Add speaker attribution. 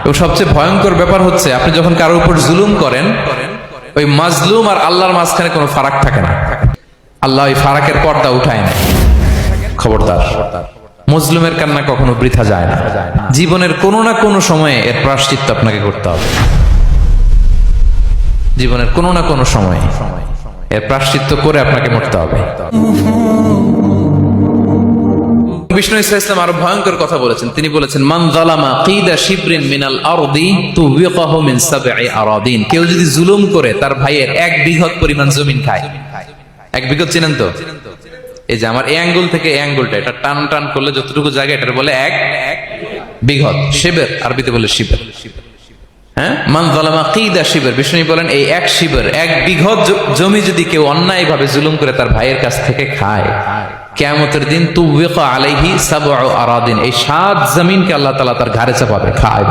Speaker 1: এবং সবচেয়ে ভয়ঙ্কর ব্যাপার হচ্ছে আপনি যখন কারোর উপর জুলুম করেন, ওই মাজলুম আর আল্লাহর মাঝখানে কোনো ফারাক থাকে না। আল্লাহ ওই ফারাকের পর্দা উঠায় না। খবরদার, মজলুমের কান্না কখনো বৃথা যায় না। জীবনের কোনো না কোনো সময়ে এর প্রায়শ্চিত্ত আপনাকে করতে হবে। জীবনের কোনো না কোনো সময়ে এর প্রায়শ্চিত্ত করে আপনাকে মরতে হবে। বিষ্ণু ইসলাম আরো ভয়ঙ্কর কথা বলেছেন। তিনি বলেছেন, মান যালামা কিদা শিবরিন মিনাল আরদি তুবিকাহু মিন সাবঈ আরাদিন। কেউ যদি জুলুম করে তার ভাইয়ের 1 বিঘত পরিমাণ জমি খায়। 1 বিঘত চিনেন তো? এই যে আমার এই আঙ্গুল থেকে এই আঙ্গুলটা, এটা টান টান করলে যতটুকু জায়গা, এটার বলে 1 বিঘত। শিবের আরবিতে বলে শিবের। হ্যাঁ, মান যালামা কিদা শিবর। বিষ্ণু বলেন এই 1 শিবর, 1 বিঘত জমি যদি কেউ অন্যায়ভাবে জুলুম করে তার ভাইয়ের কাছ থেকে খায়, কিয়ামতের দিন তুবিকা আলাইহি সাবউ আরাদিন, এই 7 জমিনকে আল্লাহ তাআলা তার ঘাড়ে চাপাবে, খায়।